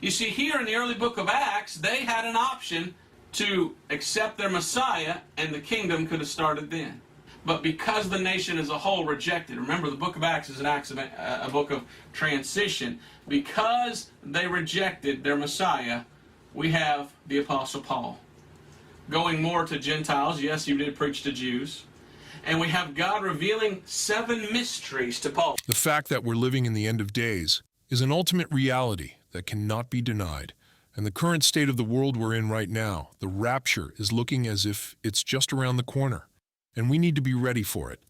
You see, here in the early book of Acts, they had an option to accept their Messiah, and the kingdom could have started then. But because the nation as a whole rejected, remember the book of Acts is a book of transition, because they rejected their Messiah, we have the Apostle Paul going more to Gentiles. Yes, he did preach to Jews. And we have God revealing 7 mysteries to Paul. The fact that we're living in the end of days is an ultimate reality that cannot be denied. And the current state of the world we're in right now, the rapture, is looking as if it's just around the corner. And we need to be ready for it.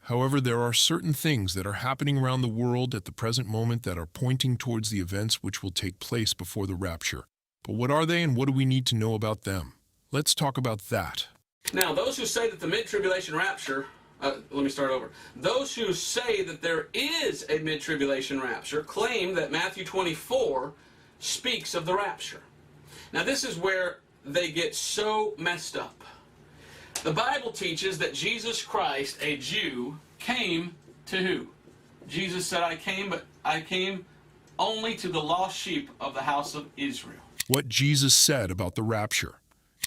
However, there are certain things that are happening around the world at the present moment that are pointing towards the events which will take place before the rapture. But what are they, and what do we need to know about them? Let's talk about that. Now, those who say that the mid-tribulation rapture, Those who say that there is a mid-tribulation rapture claim that Matthew 24 speaks of the rapture. Now, this is where they get so messed up. The Bible teaches that Jesus Christ, a Jew, came to who? Jesus said, I came only to the lost sheep of the house of Israel. What Jesus said about the rapture.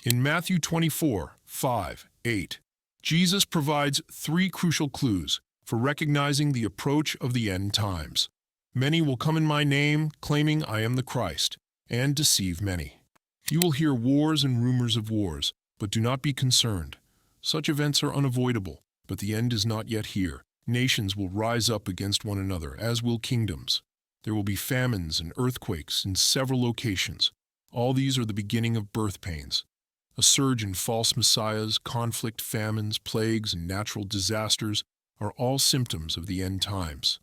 In Matthew 24, 5, 8, Jesus provides 3 crucial clues for recognizing the approach of the end times. Many will come in my name, claiming I am the Christ, and deceive many. You will hear wars and rumors of wars, but do not be concerned. Such events are unavoidable, but the end is not yet here. Nations will rise up against one another, as will kingdoms. There will be famines and earthquakes in several locations. All these are the beginning of birth pains. A surge in false messiahs, conflict, famines, plagues, and natural disasters are all symptoms of the end times.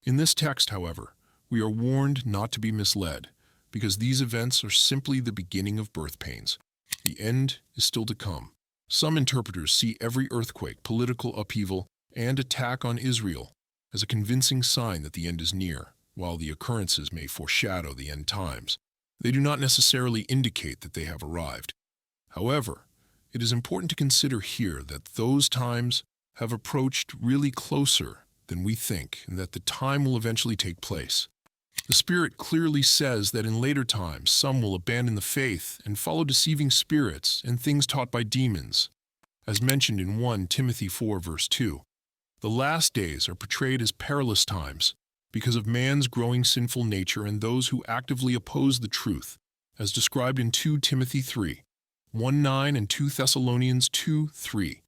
In this text, however, we are warned not to be misled, because these events are simply the beginning of birth pains. The end is still to come. Some interpreters see every earthquake, political upheaval, and attack on Israel as a convincing sign that the end is near, while the occurrences may foreshadow the end times. They do not necessarily indicate that they have arrived. However, it is important to consider here that those times have approached really closer than we think, and that the time will eventually take place. The Spirit clearly says that in later times some will abandon the faith and follow deceiving spirits and things taught by demons. As mentioned in 1 Timothy 4 verse 2, the last days are portrayed as perilous times because of man's growing sinful nature and those who actively oppose the truth, as described in 2 Timothy 3, 1:9 and 2 Thessalonians 2:3.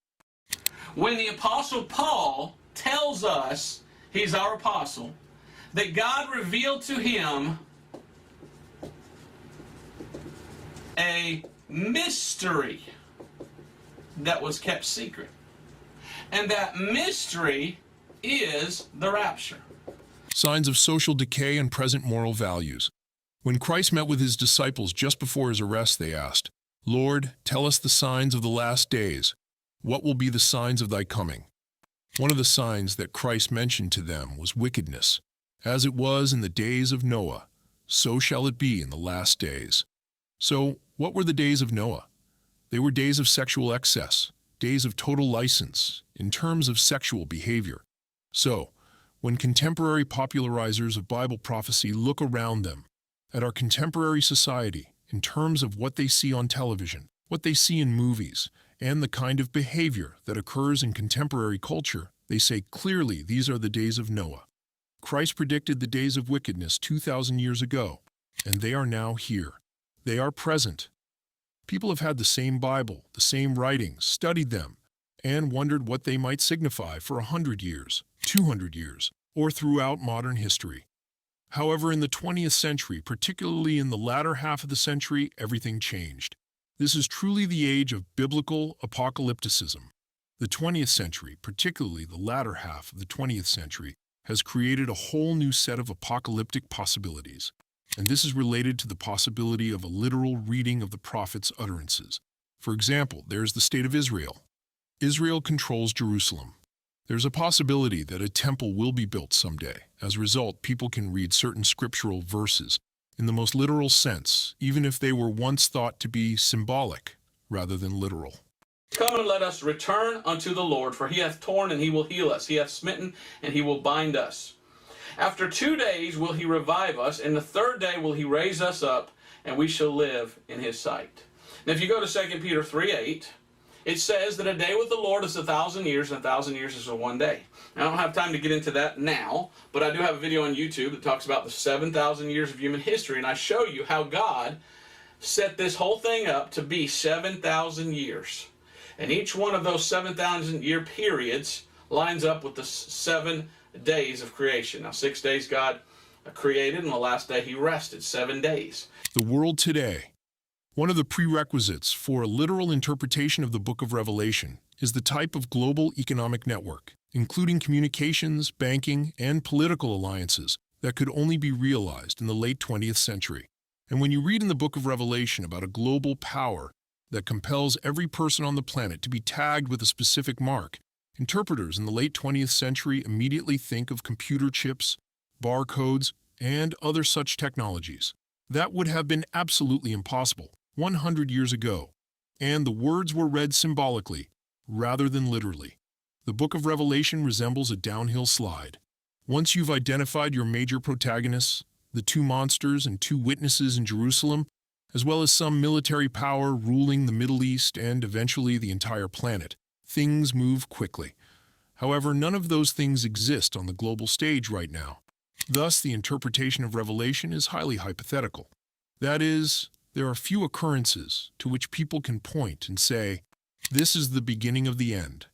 When the Apostle Paul tells us, he's our apostle, that God revealed to him a mystery that was kept secret. And that mystery is the rapture. Signs of social decay and present moral values. When Christ met with his disciples just before his arrest, they asked, Lord, tell us the signs of the last days. What will be the signs of thy coming? One of the signs that Christ mentioned to them was wickedness. As it was in the days of Noah, so shall it be in the last days. So, what were the days of Noah? They were days of sexual excess, days of total license, in terms of sexual behavior. So, when contemporary popularizers of Bible prophecy look around them, at our contemporary society, in terms of what they see on television, what they see in movies, and the kind of behavior that occurs in contemporary culture, they say clearly these are the days of Noah. Christ predicted the days of wickedness 2,000 years ago, and they are now here. They are present. People have had the same Bible, the same writings, studied them, and wondered what they might signify for 100 years, 200 years, or throughout modern history. However, in the 20th century, particularly in the latter half of the century, everything changed. This is truly the age of biblical apocalypticism. The 20th century, particularly the latter half of the 20th century, has created a whole new set of apocalyptic possibilities, and this is related to the possibility of a literal reading of the prophet's utterances. For example, there's the state of Israel. Israel controls Jerusalem. There's a possibility that a temple will be built someday. As a result, people can read certain scriptural verses in the most literal sense, even if they were once thought to be symbolic rather than literal. Come and let us return unto the Lord, for he hath torn and he will heal us. He hath smitten and he will bind us. After 2 days will he revive us, and the third day will he raise us up, and we shall live in his sight. Now if you go to 2 Peter 3:8, it says that a day with the Lord is 1,000 years, and 1,000 years is a one day. Now, I don't have time to get into that now, but I do have a video on YouTube that talks about the 7,000 years of human history, and I show you how God set this whole thing up to be 7,000 years. And each one of those 7,000 year periods lines up with the 7 days of creation. Now, 6 days God created, and the last day he rested. 7 days. The world today. One of the prerequisites for a literal interpretation of the book of Revelation is the type of global economic network, including communications, banking, and political alliances that could only be realized in the late 20th century. And when you read in the book of Revelation about a global power that compels every person on the planet to be tagged with a specific mark, interpreters in the late 20th century immediately think of computer chips, barcodes, and other such technologies. That would have been absolutely impossible 100 years ago, and the words were read symbolically rather than literally. The book of Revelation resembles a downhill slide. Once you've identified your major protagonists, the 2 monsters and 2 witnesses in Jerusalem, as well as some military power ruling the Middle East and eventually the entire planet, things move quickly. However, none of those things exist on the global stage right now. Thus, the interpretation of Revelation is highly hypothetical. That is, there are few occurrences to which people can point and say, this is the beginning of the end.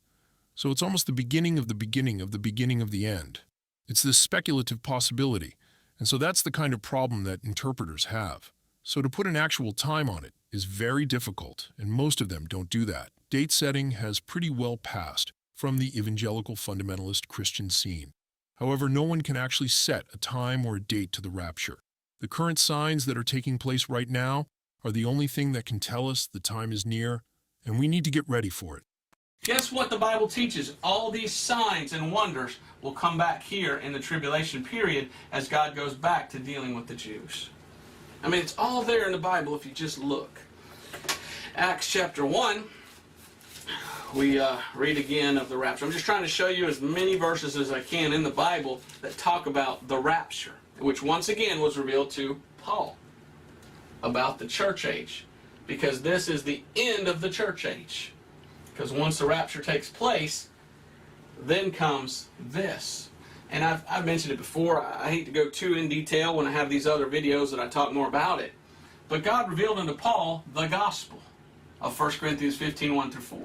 So it's almost the beginning of the beginning of the beginning of the end. It's this speculative possibility, and so that's the kind of problem that interpreters have. So to put an actual time on it is very difficult, and most of them don't do that. Date setting has pretty well passed from the evangelical fundamentalist Christian scene. However, no one can actually set a time or a date to the rapture. The current signs that are taking place right now are the only thing that can tell us the time is near, and we need to get ready for it. Guess what the Bible teaches? All these signs and wonders will come back here in the tribulation period as God goes back to dealing with the Jews. I mean, it's all there in the Bible if you just look. Acts chapter 1, we read again of the rapture. I'm just trying to show you as many verses as I can in the Bible that talk about the rapture, which once again was revealed to Paul about the church age, because this is the end of the church age. Because once the rapture takes place, then comes this. And I've mentioned it before. I hate to go too in detail when I have these other videos that I talk more about it. But God revealed unto Paul the gospel of 1 Corinthians 15, 1 through 4.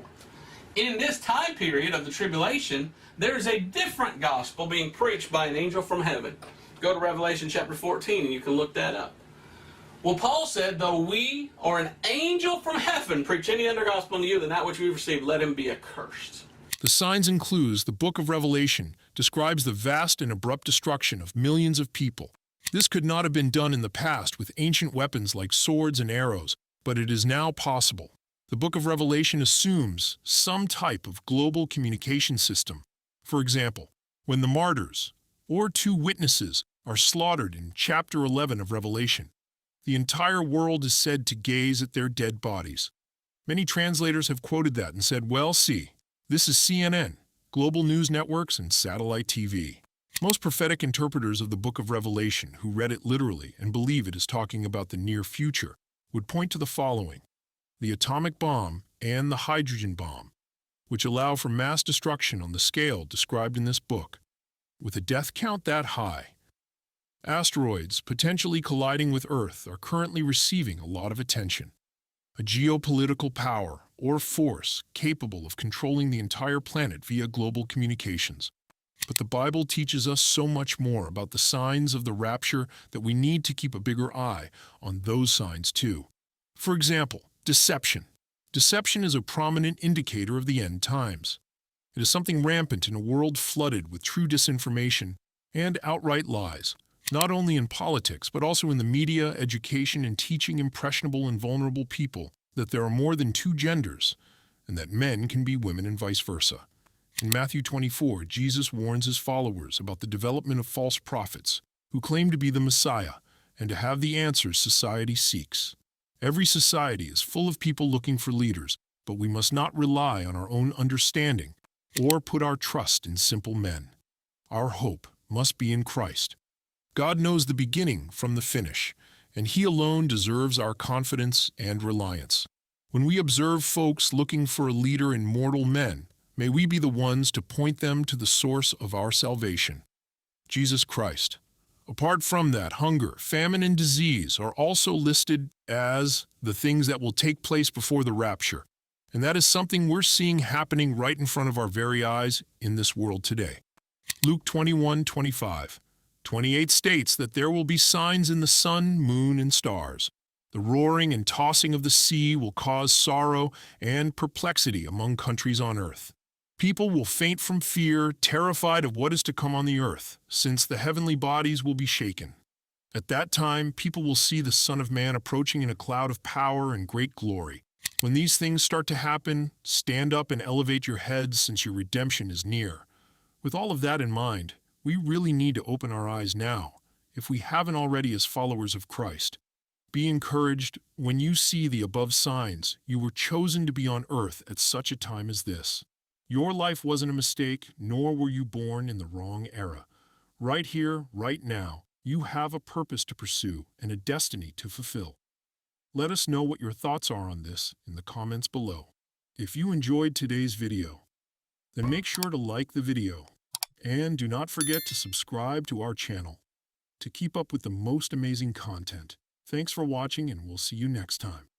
In this time period of the tribulation, there's a different gospel being preached by an angel from heaven. Go to Revelation chapter 14 and you can look that up. Well, Paul said, though we or an angel from heaven preach any other gospel unto you than that which we received, let him be accursed. The signs and clues the book of Revelation describes the vast and abrupt destruction of millions of people. This could not have been done in the past with ancient weapons like swords and arrows, but it is now possible. The book of Revelation assumes some type of global communication system. For example, when the martyrs, or 2 witnesses, are slaughtered in chapter 11 of Revelation, the entire world is said to gaze at their dead bodies. Many translators have quoted that and said, well, see, this is CNN, global news networks, and satellite TV. Most prophetic interpreters of the book of Revelation, who read it literally and believe it is talking about the near future, would point to the following: the atomic bomb and the hydrogen bomb, which allow for mass destruction on the scale described in this book, with a death count that high. Asteroids potentially colliding with Earth are currently receiving a lot of attention. A geopolitical power or force capable of controlling the entire planet via global communications. But the Bible teaches us so much more about the signs of the rapture that we need to keep a bigger eye on those signs too. For example, deception. Deception is a prominent indicator of the end times. It is something rampant in a world flooded with true disinformation and outright lies, not only in politics, but also in the media, education, and teaching impressionable and vulnerable people that there are more than 2 genders, and that men can be women and vice versa. In Matthew 24, Jesus warns his followers about the development of false prophets who claim to be the Messiah and to have the answers society seeks. Every society is full of people looking for leaders, but we must not rely on our own understanding or put our trust in simple men. Our hope must be in Christ. God knows the beginning from the finish, and He alone deserves our confidence and reliance. When we observe folks looking for a leader in mortal men, may we be the ones to point them to the source of our salvation, Jesus Christ. Apart from that, hunger, famine, and disease are also listed as the things that will take place before the rapture. And that is something we're seeing happening right in front of our very eyes in this world today. Luke 21:25, 28 states that there will be signs in the sun, moon, and stars. The roaring and tossing of the sea will cause sorrow and perplexity among countries on earth. People will faint from fear, terrified of what is to come on the earth, since the heavenly bodies will be shaken. At that time, people will see the Son of Man approaching in a cloud of power and great glory. When these things start to happen, stand up and elevate your heads, since your redemption is near. With all of that in mind, we really need to open our eyes now, if we haven't already as followers of Christ. Be encouraged when you see the above signs. You were chosen to be on earth at such a time as this. Your life wasn't a mistake, nor were you born in the wrong era. Right here, right now, you have a purpose to pursue and a destiny to fulfill. Let us know what your thoughts are on this in the comments below. If you enjoyed today's video, then make sure to like the video. And do not forget to subscribe to our channel to keep up with the most amazing content. Thanks for watching, and we'll see you next time.